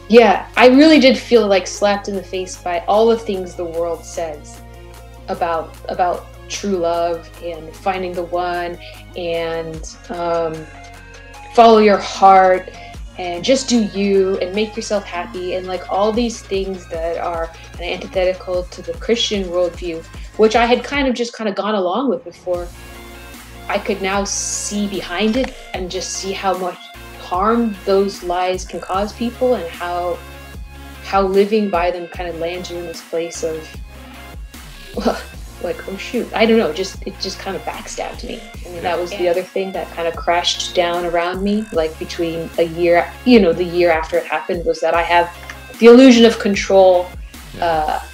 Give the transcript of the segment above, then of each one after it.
Yeah, I really did feel like slapped in the face by all the things the world says about true love and finding the one, and follow your heart and just do you and make yourself happy, and like all these things that are kind of antithetical to the Christian worldview, which I had kind of gone along with before. I could now see behind it and just see how much harm those lies can cause people, and how living by them kind of lands you in this place of, well, like, oh shoot, I don't know, it just kind of backstabbed me. I mean, that was the other thing that kind of crashed down around me, like between a year, the year after it happened, was that I have the illusion of control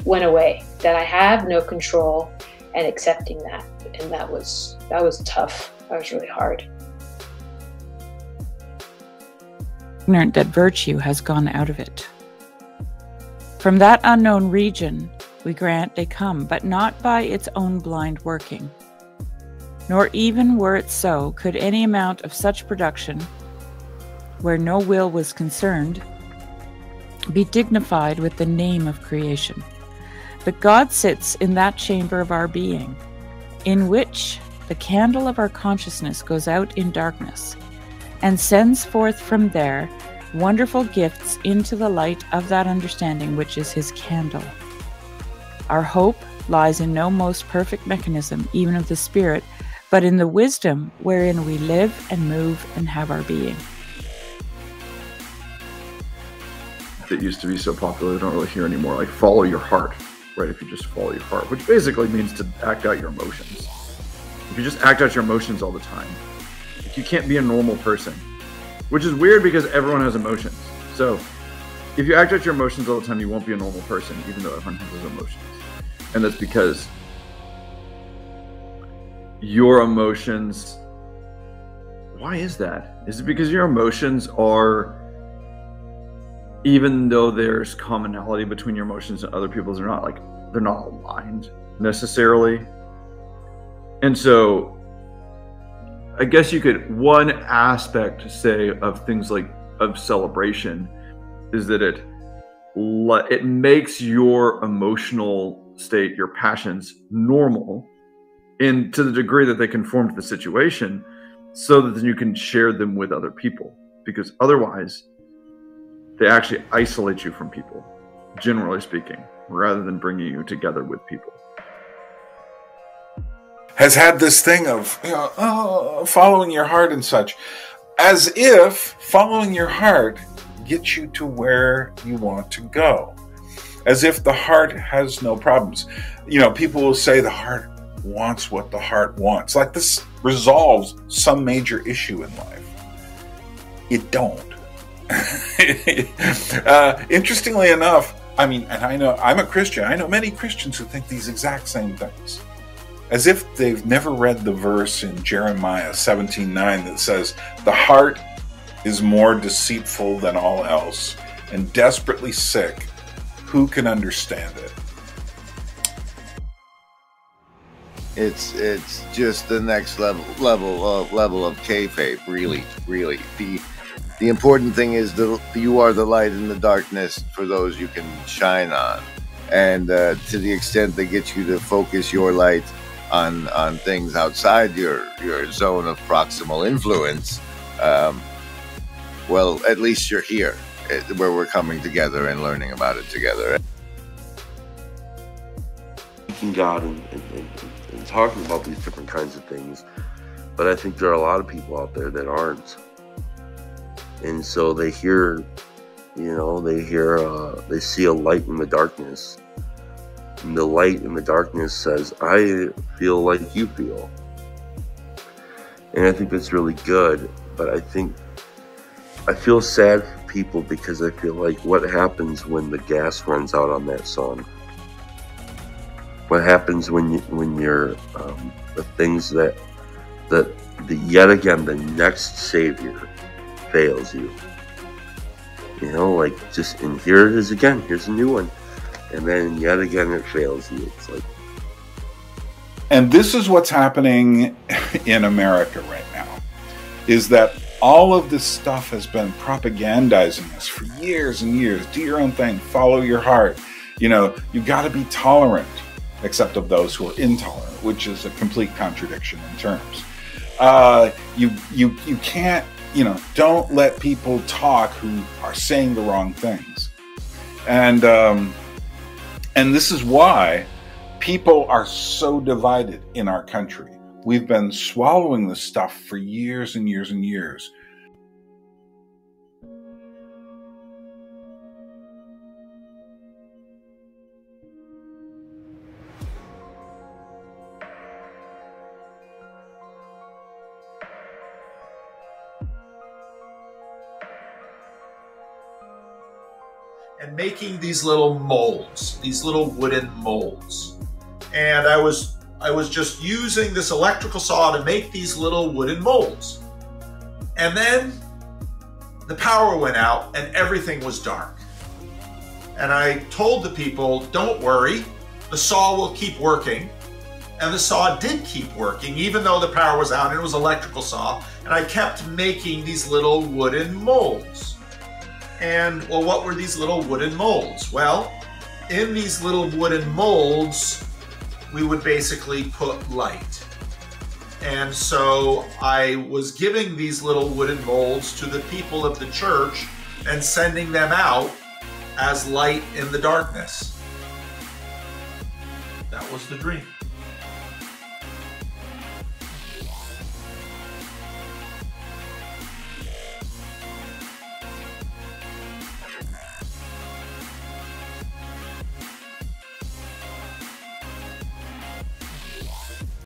went away, that I have no control, and accepting that. And that was tough. That was really hard. Ignorant that virtue has gone out of it. From that unknown region, we grant they come, but not by its own blind working. Nor even were it so, could any amount of such production, where no will was concerned, be dignified with the name of creation. But God sits in that chamber of our being, in which the candle of our consciousness goes out in darkness, and sends forth from there wonderful gifts into the light of that understanding which is his candle. Our hope lies in no most perfect mechanism, even of the spirit, but in the wisdom wherein we live and move and have our being. That used to be so popular, I don't really hear anymore, like follow your heart, right? If you just follow your heart, which basically means to act out your emotions. If you just act out your emotions all the time, you can't be a normal person, which is weird because everyone has emotions. So if you act out your emotions all the time, you won't be a normal person, even though everyone has those emotions. And that's because your emotions, why is that? Is it because your emotions are, even though there's commonality between your emotions and other people's, they're not aligned necessarily? And so I guess you could, one aspect, say, of things like of celebration is that it makes your emotional state, your passions, normal, and to the degree that they conform to the situation, so that then you can share them with other people, because otherwise they actually isolate you from people, generally speaking, rather than bringing you together with people. Has had this thing of, following your heart and such, as if following your heart gets you to where you want to go, as if the heart has no problems. People will say the heart wants what the heart wants, like this resolves some major issue in life. It don't. Interestingly enough, and I know I'm a Christian, I know many Christians who think these exact same things, as if they've never read the verse in Jeremiah 17:9 that says, "The heart is more deceitful than all else, and desperately sick. Who can understand it?" It's just the next level of kayfabe. Really. The important thing is that you are the light in the darkness for those you can shine on, and to the extent that gets you to focus your light on things outside your zone of proximal influence, well, at least you're here, where we're coming together and learning about it together. Seeking God and talking about these different kinds of things, but I think there are a lot of people out there that aren't, and so they hear, they see a light in the darkness. And the light in the darkness says, I feel like you feel. And I think that's really good, but I feel sad for people, because I feel like what happens when the gas runs out on that sun? What happens when you're the things that yet again the next savior fails you? And here it is again, here's a new one. And then yet again it fails you. It's like, and this is what's happening in America right now, is that all of this stuff has been propagandizing us for years and years. Do your own thing, follow your heart. You know, you got to be tolerant, except of those who are intolerant, which is a complete contradiction in terms. You can't, you know, don't let people talk who are saying the wrong things. And this is why people are so divided in our country. We've been swallowing this stuff for years and years and years. And making these little molds, these little wooden molds. And I was just using this electrical saw to make these little wooden molds. And then the power went out and everything was dark. And I told the people, don't worry, the saw will keep working. And the saw did keep working, even though the power was out and it was an electrical saw. And I kept making these little wooden molds. And, well, what were these little wooden molds? Well, in these little wooden molds, we would basically put light. And so I was giving these little wooden molds to the people of the church and sending them out as light in the darkness. That was the dream.